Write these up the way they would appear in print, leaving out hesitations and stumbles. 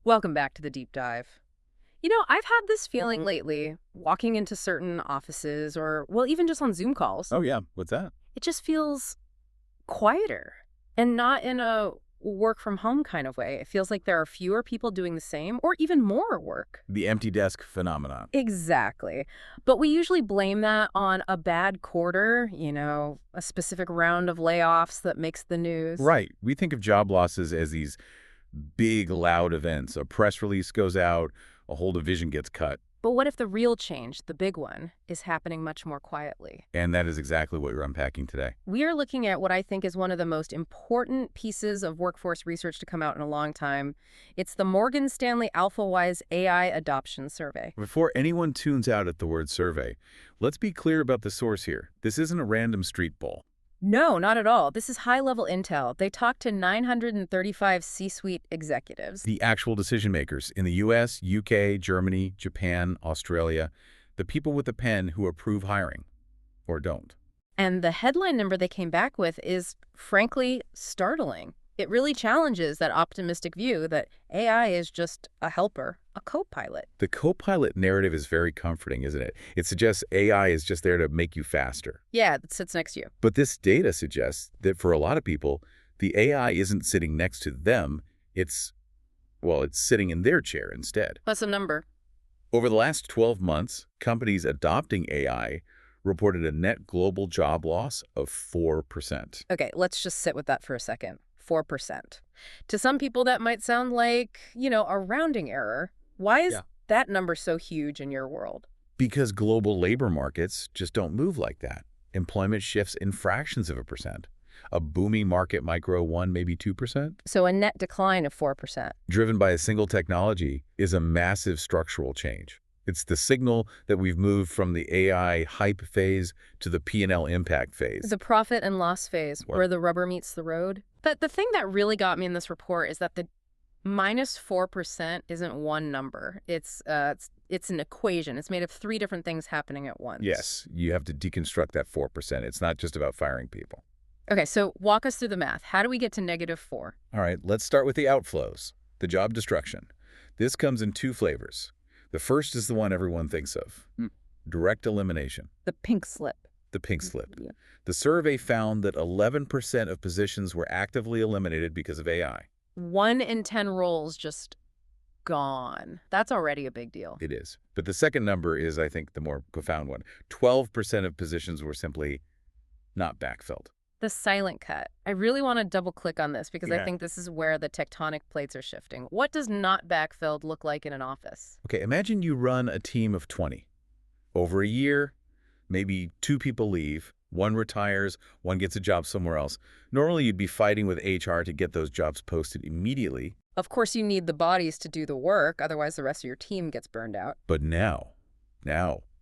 Welcome back to the deep dive. I've had this feeling lately, walking into certain offices or, well, even just on Zoom calls. Oh, yeah. What's that? It just feels quieter and not in a work from home kind of way. It feels like there are fewer people doing the same or even more work. The empty desk phenomenon. Exactly. But we usually blame that on a bad quarter, a specific round of layoffs that makes the news. Right. We think of job losses as these big, loud events. A press release goes out, a whole division gets cut. But what if the real change, the big one, is happening much more quietly? And that is exactly what you're unpacking today. We are looking at what I think is one of the most important pieces of workforce research to come out in a long time. It's the Morgan Stanley AlphaWise AI Adoption Survey. Before anyone tunes out at the word survey, let's be clear about the source here. This isn't a random street poll. No, not at all. This is high-level intel. They talked to 935 C-suite executives. The actual decision makers in the US, UK, Germany, Japan, Australia, the people with the pen who approve hiring or don't. And the headline number they came back with is, frankly, startling. It really challenges that optimistic view that AI is just a helper, a co-pilot. The co-pilot narrative is very comforting, isn't it? It suggests AI is just there to make you faster. Yeah, that sits next to you. But this data suggests that for a lot of people, the AI isn't sitting next to them. It's sitting in their chair instead. What's the number? Over the last 12 months, companies adopting AI reported a net global job loss of 4%. Okay, let's just sit with that for a second. 4%. To some people, that might sound like, a rounding error. Why is that number so huge in your world? Because global labor markets just don't move like that. Employment shifts in fractions of a percent. A booming market might grow 1, maybe 2%. So a net decline of 4%. Driven by a single technology is a massive structural change. It's the signal that we've moved from the AI hype phase to the P&L impact phase. The profit and loss phase, where the rubber meets the road. But the thing that really got me in this report is that the minus 4% isn't one number. It's an equation. It's made of 3 different things happening at once. Yes, you have to deconstruct that 4%. It's not just about firing people. Okay, so walk us through the math. How do we get to -4? All right, let's start with the outflows, the job destruction. This comes in 2 flavors. The first is the one everyone thinks of, direct elimination. The pink slip. The pink slip. Yeah. The survey found that 11% of positions were actively eliminated because of AI. 1 in 10 roles just gone. That's already a big deal. It is. But the second number is, I think, the more profound one. 12% of positions were simply not backfilled. The silent cut. I really want to double click on this because I think this is where the tectonic plates are shifting. What does not backfilled look like in an office? Okay, imagine you run a team of 20. Over a year, maybe 2 people leave, 1 retires, 1 gets a job somewhere else. Normally, you'd be fighting with HR to get those jobs posted immediately. Of course, you need the bodies to do the work, otherwise the rest of your team gets burned out. But now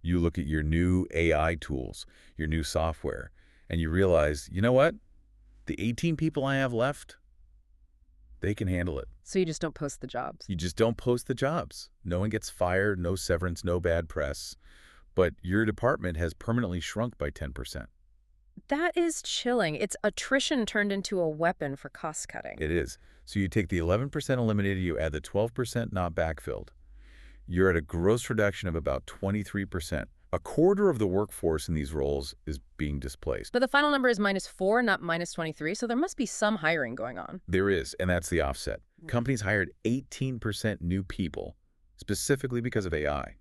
you look at your new AI tools, your new software, and you realize, you know what? The 18 people I have left, they can handle it. So you just don't post the jobs. You just don't post the jobs. No one gets fired, no severance, no bad press. But your department has permanently shrunk by 10%. That is chilling. It's attrition turned into a weapon for cost cutting. It is. So you take the 11% eliminated, you add the 12% not backfilled. You're at a gross reduction of about 23%. A quarter of the workforce in these roles is being displaced. But the final number is -4, not -23, so there must be some hiring going on. There is, and that's the offset. Companies hired 18% new people, specifically because of AI.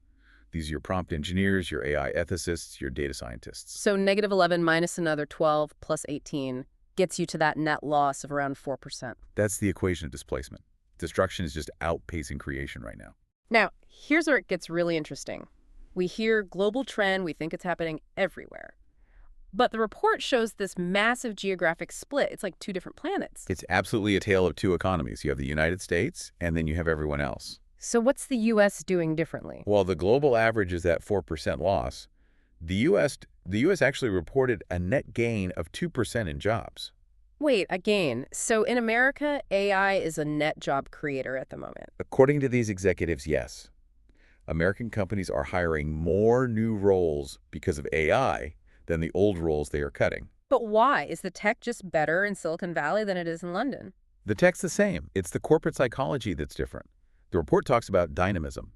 These are your prompt engineers, your AI ethicists, your data scientists. So -11 minus another 12 plus 18 gets you to that net loss of around 4%. That's the equation of displacement. Destruction is just outpacing creation right now. Now, here's where it gets really interesting. We hear global trend, we think it's happening everywhere. But the report shows this massive geographic split. It's like 2 different planets. It's absolutely a tale of 2 economies. You have the United States, and then you have everyone else. So what's the U.S. doing differently? While the global average is at 4% loss, the U.S. actually reported a net gain of 2% in jobs. Wait, a gain. So in America, AI is a net job creator at the moment. According to these executives, yes. American companies are hiring more new roles because of AI than the old roles they are cutting. But why? Is the tech just better in Silicon Valley than it is in London? The tech's the same. It's the corporate psychology that's different. The report talks about dynamism.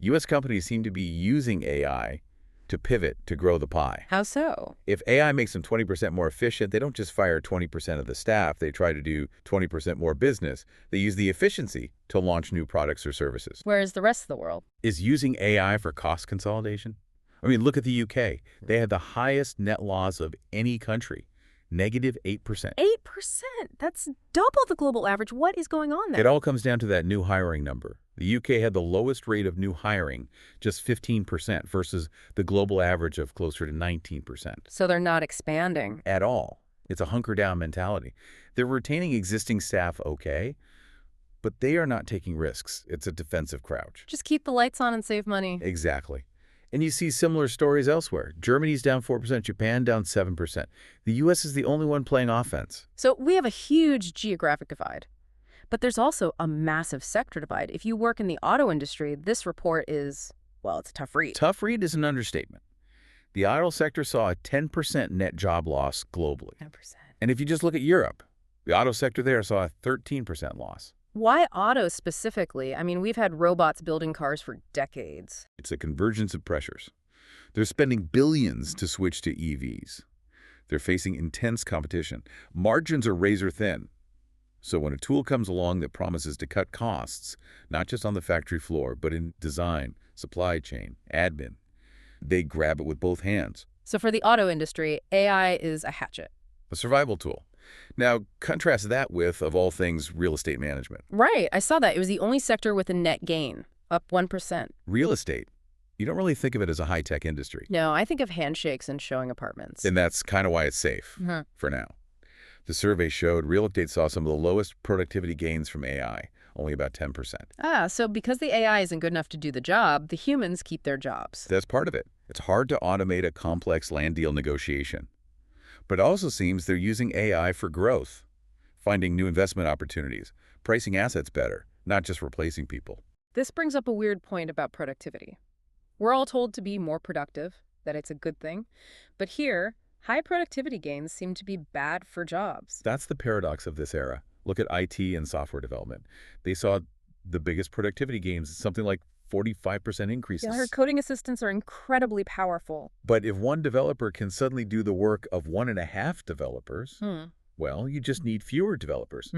U.S. companies seem to be using AI to pivot to grow the pie. How so? If AI makes them 20% more efficient, they don't just fire 20% of the staff. They try to do 20% more business. They use the efficiency to launch new products or services. Whereas the rest of the world Is using AI for cost consolidation? I mean, look at the UK. They had the highest net loss of any country, -8%. 8%. That's double the global average. What is going on there? It all comes down to that new hiring number. The UK had the lowest rate of new hiring, just 15%, versus the global average of closer to 19%. So they're not expanding. At all. It's a hunker-down mentality. They're retaining existing staff okay, but they are not taking risks. It's a defensive crouch. Just keep the lights on and save money. Exactly. And you see similar stories elsewhere. Germany's down 4%, Japan down 7%. The U.S. is the only one playing offense. So we have a huge geographic divide. But there's also a massive sector divide. If you work in the auto industry, this report is, well, it's a tough read. Tough read is an understatement. The auto sector saw a 10% net job loss globally. 10%. And if you just look at Europe, the auto sector there saw a 13% loss. Why auto specifically? I mean, we've had robots building cars for decades. It's a convergence of pressures. They're spending billions to switch to EVs. They're facing intense competition. Margins are razor thin. So when a tool comes along that promises to cut costs, not just on the factory floor, but in design, supply chain, admin, they grab it with both hands. So for the auto industry, AI is a hatchet. A survival tool. Now, contrast that with, of all things, real estate management. Right. I saw that. It was the only sector with a net gain, up 1%. Real estate. You don't really think of it as a high-tech industry. No, I think of handshakes and showing apartments. And that's kind of why it's safe for now. The survey showed real estate saw some of the lowest productivity gains from AI, only about 10%. So because the AI isn't good enough to do the job, the humans keep their jobs. That's part of it. It's hard to automate a complex land deal negotiation. But it also seems they're using AI for growth, finding new investment opportunities, pricing assets better, not just replacing people. This brings up a weird point about productivity. We're all told to be more productive, that it's a good thing. But here, high productivity gains seem to be bad for jobs. That's the paradox of this era. Look at IT and software development. They saw the biggest productivity gains, something like 45% increases. Yeah, our coding assistants are incredibly powerful. But if one developer can suddenly do the work of 1.5 developers, well, you just need fewer developers.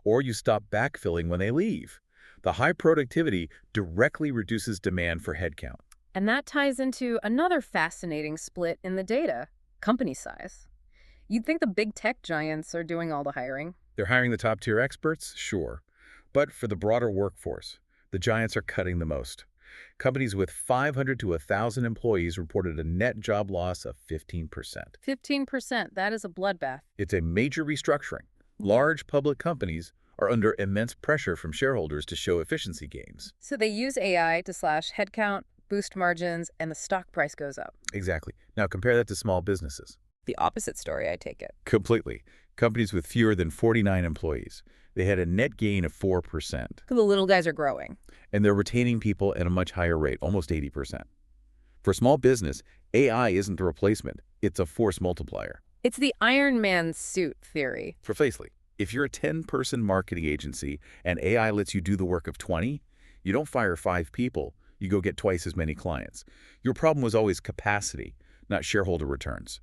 Or you stop backfilling when they leave. The high productivity directly reduces demand for headcount. And that ties into another fascinating split in the data, company size. You'd think the big tech giants are doing all the hiring. They're hiring the top-tier experts, sure. But for the broader workforce, the giants are cutting the most. Companies with 500 to 1,000 employees reported a net job loss of 15%. 15%, that is a bloodbath. It's a major restructuring. Large public companies are under immense pressure from shareholders to show efficiency gains. So they use AI to slash headcount, boost margins, and the stock price goes up. Exactly. Now compare that to small businesses. The opposite story, I take it. Completely. Companies with fewer than 49 employees. They had a net gain of 4%. The little guys are growing. And they're retaining people at a much higher rate, almost 80%. For small business, AI isn't the replacement. It's a force multiplier. It's the Iron Man suit theory. Precisely. If you're a 10-person marketing agency and AI lets you do the work of 20, you don't fire 5 people. You go get twice as many clients. Your problem was always capacity, not shareholder returns.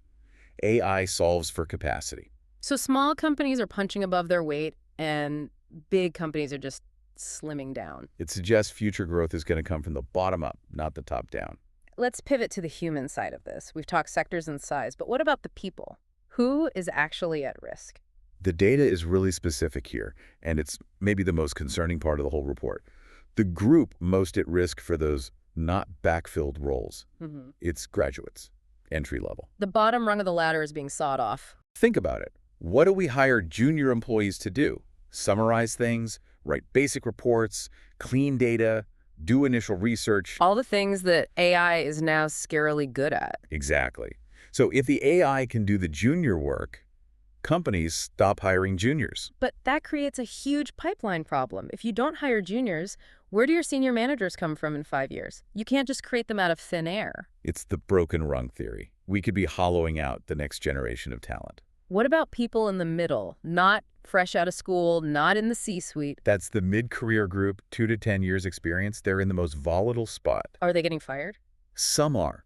AI solves for capacity. So small companies are punching above their weight and big companies are just slimming down. It suggests future growth is going to come from the bottom up, not the top down. Let's pivot to the human side of this. We've talked sectors and size, but what about the people? Who is actually at risk? The data is really specific here, and it's maybe the most concerning part of the whole report. The group most at risk for those not backfilled roles, it's graduates, entry level. The bottom rung of the ladder is being sawed off. Think about it. What do we hire junior employees to do? Summarize things, write basic reports, clean data, do initial research. All the things that AI is now scarily good at. Exactly. So if the AI can do the junior work, companies stop hiring juniors. But that creates a huge pipeline problem. If you don't hire juniors, where do your senior managers come from in 5 years? You can't just create them out of thin air. It's the broken rung theory. We could be hollowing out the next generation of talent. What about people in the middle, not fresh out of school, not in the C-suite. That's the mid-career group, 2 to 10 years experience. They're in the most volatile spot. Are they getting fired? Some are.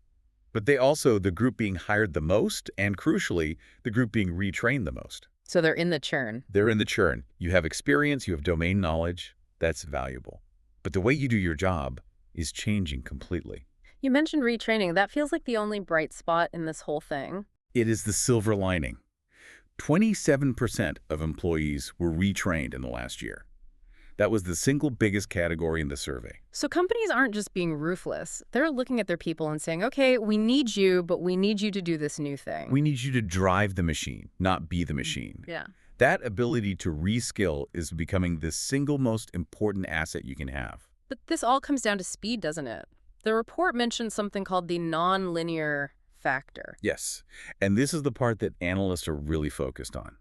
But they also, the group being hired the most, and crucially, the group being retrained the most. So they're in the churn. They're in the churn. You have experience, you have domain knowledge. That's valuable. But the way you do your job is changing completely. You mentioned retraining. That feels like the only bright spot in this whole thing. It is the silver lining. 27% of employees were retrained in the last year. That was the single biggest category in the survey. So companies aren't just being ruthless. They're looking at their people and saying, okay, we need you, but we need you to do this new thing. We need you to drive the machine, not be the machine. Yeah. That ability to reskill is becoming the single most important asset you can have. But this all comes down to speed, doesn't it? The report mentioned something called the nonlinear factor. Yes, and this is the part that analysts are really focused on.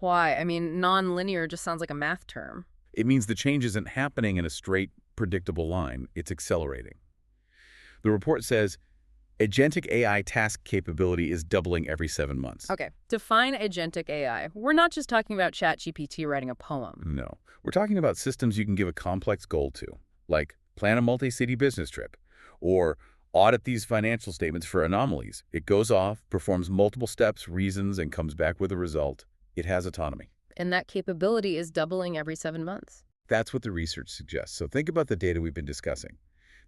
Why? I mean, nonlinear just sounds like a math term. It means the change isn't happening in a straight, predictable line. It's accelerating. The report says agentic AI task capability is doubling every 7 months. Okay, define agentic AI. We're not just talking about ChatGPT writing a poem. No, we're talking about systems you can give a complex goal to, like plan a multi-city business trip, or audit these financial statements for anomalies. It goes off, performs multiple steps, reasons, and comes back with a result. It has autonomy. And that capability is doubling every 7 months. That's what the research suggests. So think about the data we've been discussing.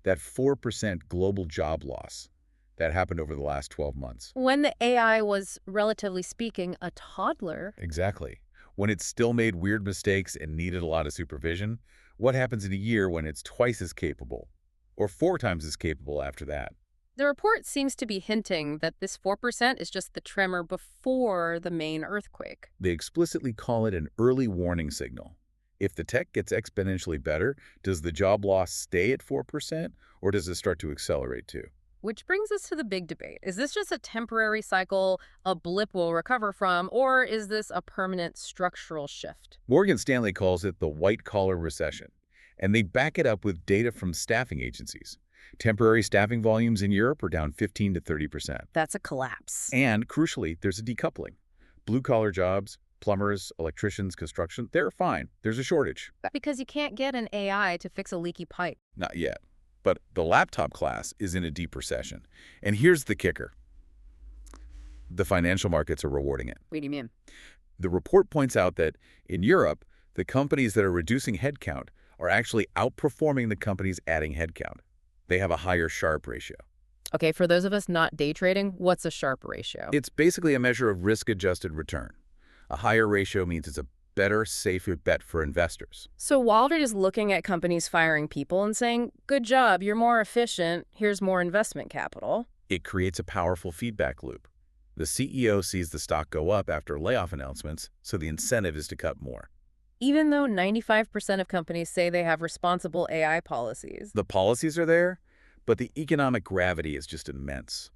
That 4% global job loss that happened over the last 12 months. When the AI was, relatively speaking, a toddler. Exactly. When it still made weird mistakes and needed a lot of supervision, what happens in a year when it's twice as capable? Or 4 times as capable after that? The report seems to be hinting that this 4% is just the tremor before the main earthquake. They explicitly call it an early warning signal. If the tech gets exponentially better, does the job loss stay at 4%, or does it start to accelerate too? Which brings us to the big debate. Is this just a temporary cycle a blip will recover from, or is this a permanent structural shift? Morgan Stanley calls it the white-collar recession, and they back it up with data from staffing agencies. Temporary staffing volumes in Europe are down 15 to 30%. That's a collapse. And, crucially, there's a decoupling. Blue-collar jobs, plumbers, electricians, construction, they're fine. There's a shortage. Because you can't get an AI to fix a leaky pipe. Not yet. But the laptop class is in a deep recession. And here's the kicker. The financial markets are rewarding it. What do you mean? The report points out that in Europe, the companies that are reducing headcount are actually outperforming the companies adding headcount. They have a higher Sharpe ratio. Okay, for those of us not day trading, what's a Sharpe ratio? It's basically a measure of risk-adjusted return. A higher ratio means it's a better, safer bet for investors. So Walter is looking at companies firing people and saying, good job, you're more efficient, here's more investment capital. It creates a powerful feedback loop. The CEO sees the stock go up after layoff announcements, so the incentive is to cut more. Even though 95% of companies say they have responsible AI policies. The policies are there, but the economic gravity is just immense.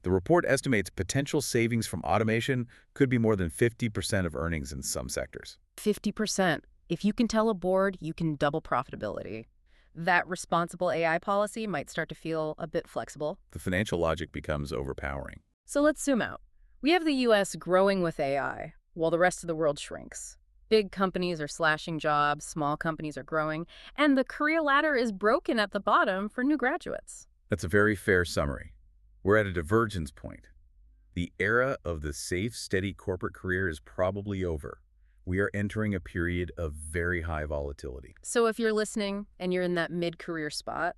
The report estimates potential savings from automation could be more than 50% of earnings in some sectors. 50%. If you can tell a board, you can double profitability. That responsible AI policy might start to feel a bit flexible. The financial logic becomes overpowering. So let's zoom out. We have the U.S. growing with AI, while the rest of the world shrinks. Big companies are slashing jobs, small companies are growing, and the career ladder is broken at the bottom for new graduates. That's a very fair summary. We're at a divergence point. The era of the safe, steady corporate career is probably over. We are entering a period of very high volatility. So if you're listening and you're in that mid-career spot,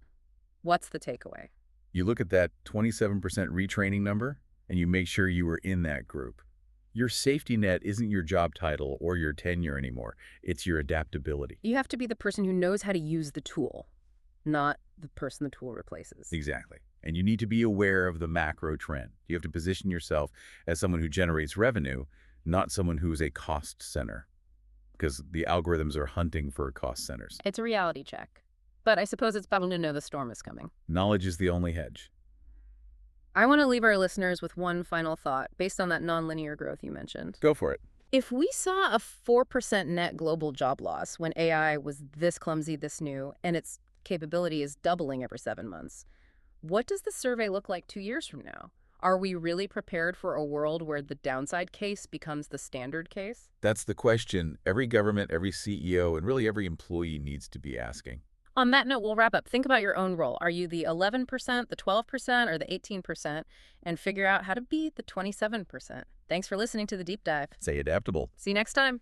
what's the takeaway? You look at that 27% retraining number, and you make sure you were in that group. Your safety net isn't your job title or your tenure anymore. It's your adaptability. You have to be the person who knows how to use the tool, not the person the tool replaces. Exactly. And you need to be aware of the macro trend. You have to position yourself as someone who generates revenue, not someone who is a cost center, because the algorithms are hunting for cost centers. It's a reality check. But I suppose it's better to know the storm is coming. Knowledge is the only hedge. I want to leave our listeners with one final thought based on that nonlinear growth you mentioned. Go for it. If we saw a 4% net global job loss when AI was this clumsy, this new, and its capability is doubling every 7 months, what does the survey look like 2 years from now? Are we really prepared for a world where the downside case becomes the standard case? That's the question every government, every CEO, and really every employee needs to be asking. On that note, we'll wrap up. Think about your own role. Are you the 11%, the 12%, or the 18%? And figure out how to be the 27%. Thanks for listening to The Deep Dive. Stay adaptable. See you next time.